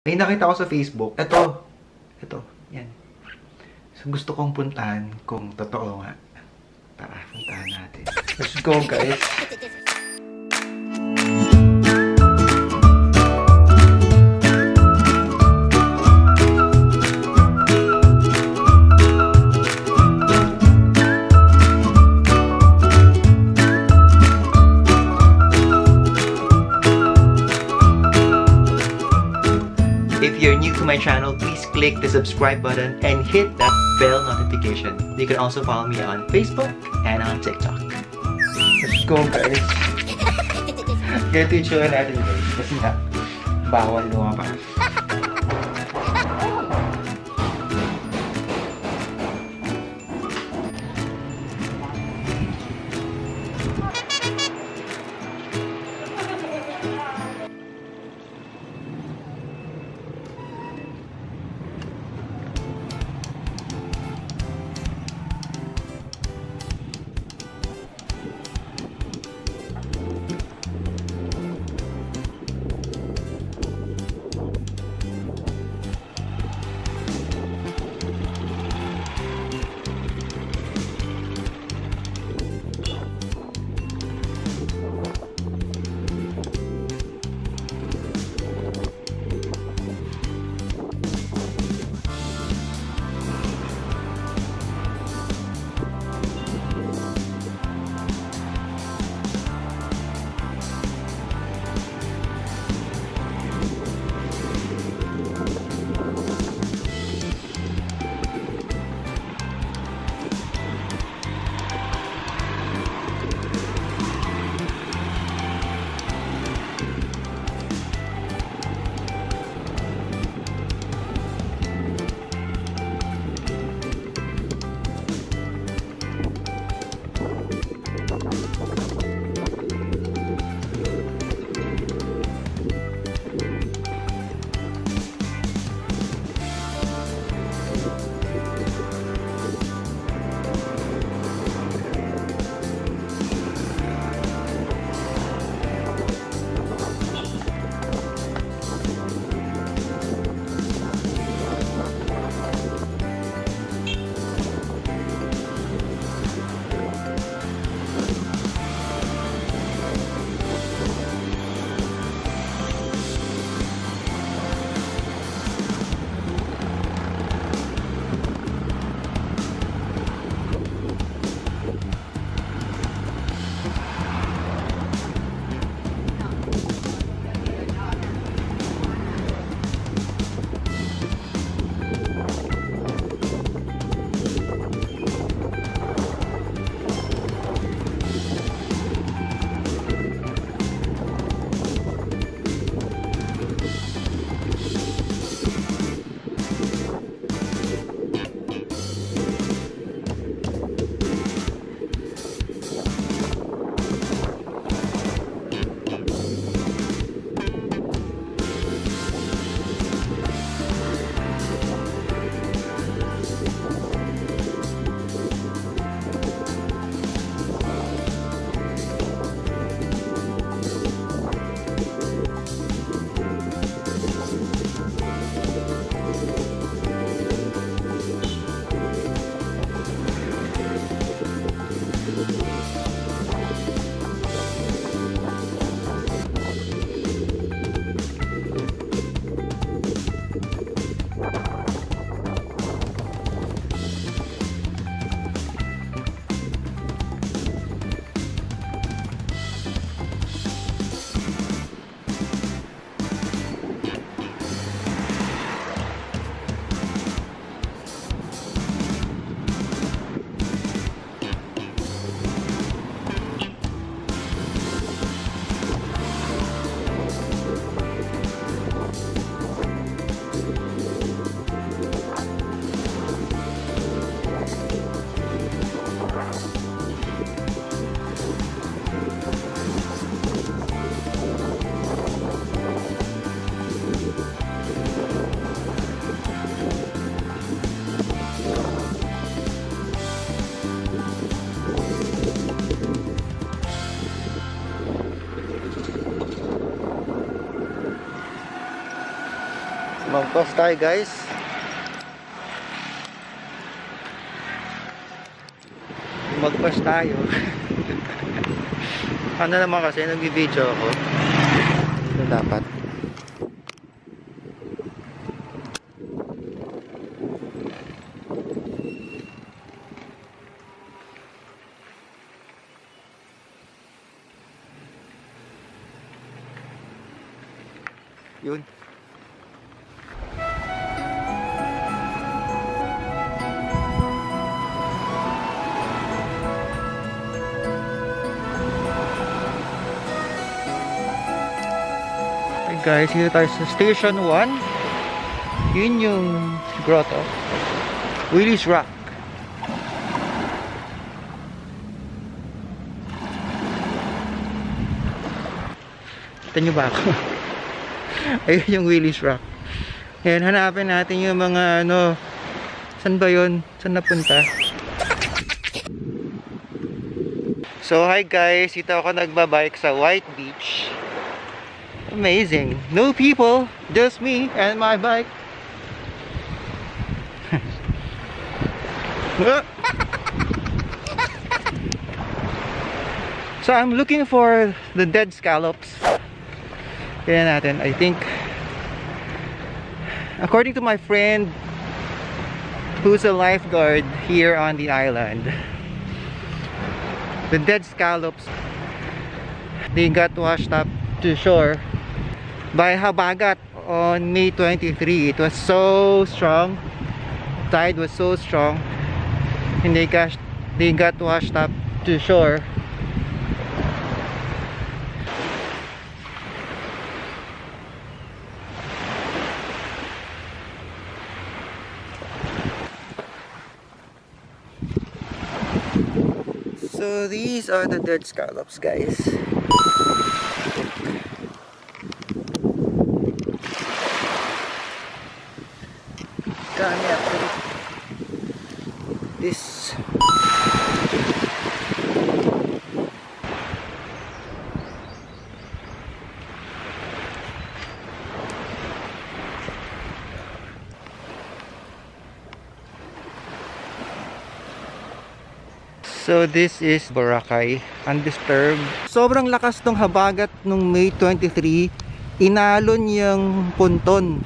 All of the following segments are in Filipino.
May nakita ko sa Facebook. Ito. Yan. So, gusto kong puntahan kung totoo nga. Tara, puntahan natin. Let's go, guys. If you're new to my channel, please click the subscribe button and hit that bell notification. You can also follow me on Facebook and on TikTok. Let's go, guys. Ganito yung tsura natin, guys. Kasi nga, bawal lumabas. Magpas tayo guys. Magpas tayo. Ano naman kasi nag-video ako. Ito dapat. Yun. Guys, dito tayo sa Station 1. Yun yung grotto. Willy's Rock. Kita nyo ba ako? Ayun yung Willy's Rock. Ayan, hanapin natin yung mga ano. Saan ba yun? Saan napunta? So hi guys, dito ako nagbabike sa White Beach. Amazing. No people, just me and my bike. So I'm looking for the dead scallops. Kaya natin, I think, according to my friend who's a lifeguard here on the island, the dead scallops, they got washed up to shore by habagat on May 23. It was so strong. Tide was so strong, and they got washed up to shore. So these are the dead scallops, guys. Dami actually. This So this is Boracay, undisturbed. Sobrang lakas ng habagat nung May 23. Inalon yung ponton.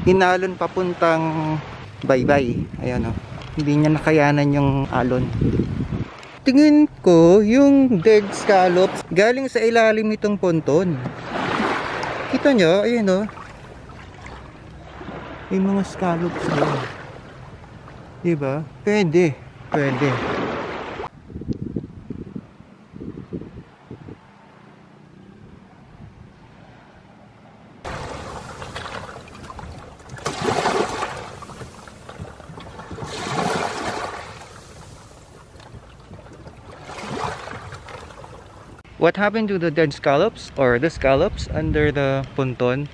Inalon papuntang Baybay. Ayan o. Hindi niya nakayanan yung alon. Tingin ko, yung dead scallops galing sa ilalim nitong ponton. Kita nyo? Ayan o. Yung mga scallops doon. Diba? Pwede. Pwede. What happened to the dead scallops, or the scallops under the ponton,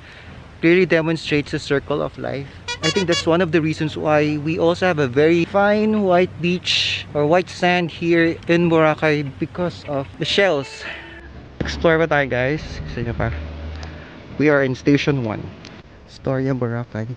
clearly demonstrates the circle of life. I think that's one of the reasons why we also have a very fine white beach or white sand here in Boracay, because of the shells. Explore ba tayo guys? Isa nyo pa. We are in Station 1. Storya, Boracay.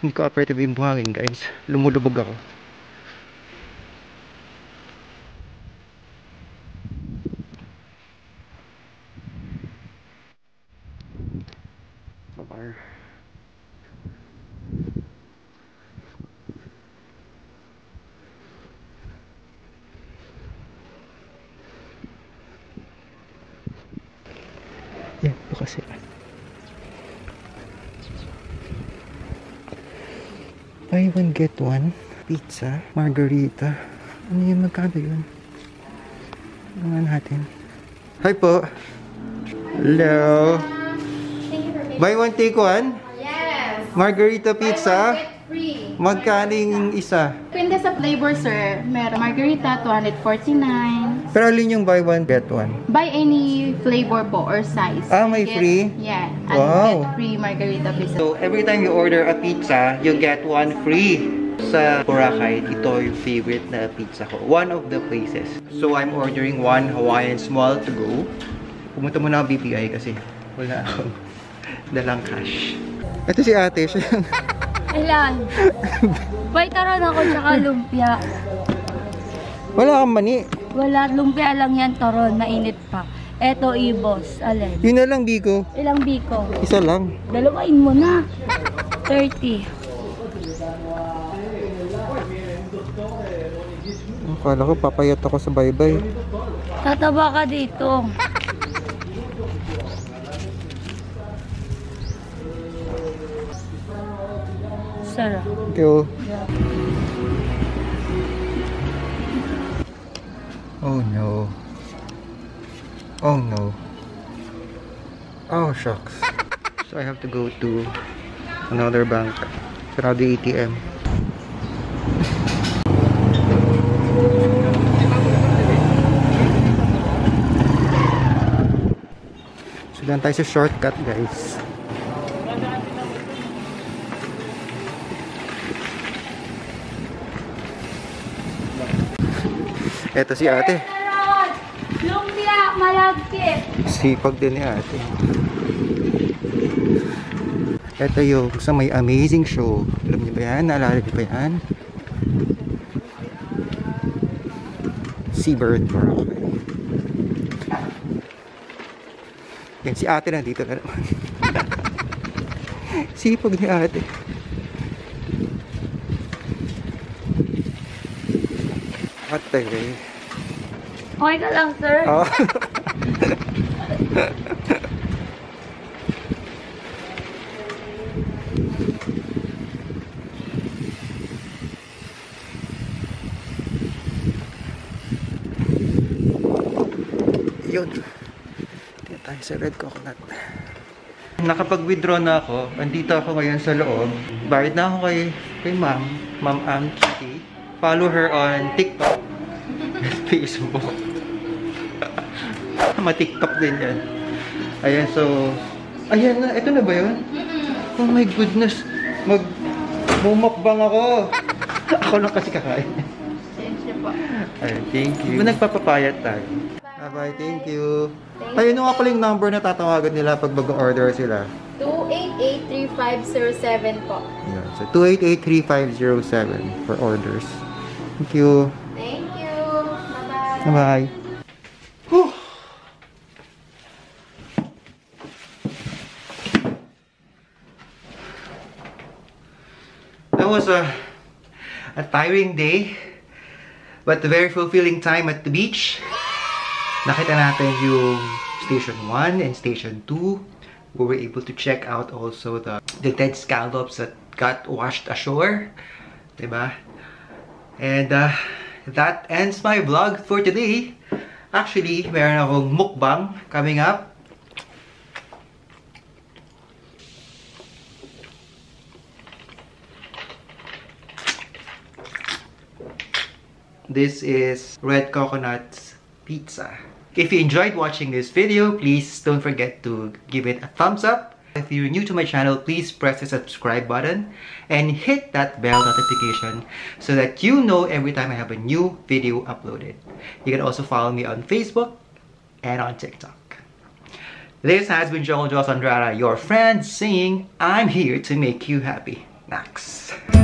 Hindi cooperative yung buhangin, guys. Lumulubog ako. Babar. Yan po kasi. Buy one get one. Pizza. Margarita. Ano yun? Magkano yun? Ano natin? Hi po. Hello. Buy one take one? Yes. Margarita pizza. Buy one, get free. Magkaling isa? Depende sa flavor, sir. Meron margarita, 249. Pero alin yung buy one get one? Buy any flavor po or size. Ah, may Get- free? Yeah. And Wow. get free margarita pizza. So, every time you order a pizza, you get one free. Sa Boracay, ito yung favorite na pizza ko. One of the places. So, I'm ordering one Hawaiian small to go. Pumunta muna ako BPI kasi wala akong dalang cash. Ito si ate. Siya yung... Ilan? May taron ako tsaka lumpia. Wala kang mani. Wala, lumpia lang yan, taron, mainit pa. Eto, ibos. Alin? Yun na lang, Biko. Ilang biko? Isa lang. Dalawain mo na. 30. Akala ko papayat ako sa baybay. Tataba ka dito. Sarap. Thank you. Oh no. Oh no. Oh shucks. So I have to go to another bank. Sarado yung ATM. So doon tayo sa shortcut, guys. Eto si ate. Taron! Lumpia, malagkit. Sipag din ni ate. Ito yung sa may amazing show. Alam niyo ba yan? Naalala niyo ba yan? Seabird Boracay. Yan, si ate nandito na naman. Sipag ni ate. Ate. Okay ka lang, sir? Oh. Yun. Dito tayo sa Red Coconut. Nakapag-withdraw na ako. Andito ako ngayon sa loob. Bayad na ako kay Ma'am Ang Kitty. Follow her on TikTok and Facebook. Ma-TikTok din yan. Ayan, so... Ayan na. Ito na ba yun? Oh my goodness. Mumukbang ako. Ako lang kasi kakain. Ayan, thank you. Nagpapapayat tayo. Bye-bye, thank you. Ayun nga pala yung number na tatawagan nila pag mag-order sila. 288-3507 po. Ayan, so 288-3507 for orders. Thank you. Thank you. Bye-bye. Bye-bye. Whew. That was a tiring day, but a very fulfilling time at the beach. Nakita natin yung Station 1 and Station 2. We were able to check out also the dead scallops that got washed ashore. Diba? And that ends my vlog for today. Actually, meron akong mukbang coming up. This is Red Coconut's pizza. If you enjoyed watching this video, please don't forget to give it a thumbs up. If you're new to my channel, please press the subscribe button and hit that bell notification so that you know every time I have a new video uploaded. You can also follow me on Facebook and on TikTok. This has been Joel Andrada, your friend, saying I'm here to make you happy. snacks.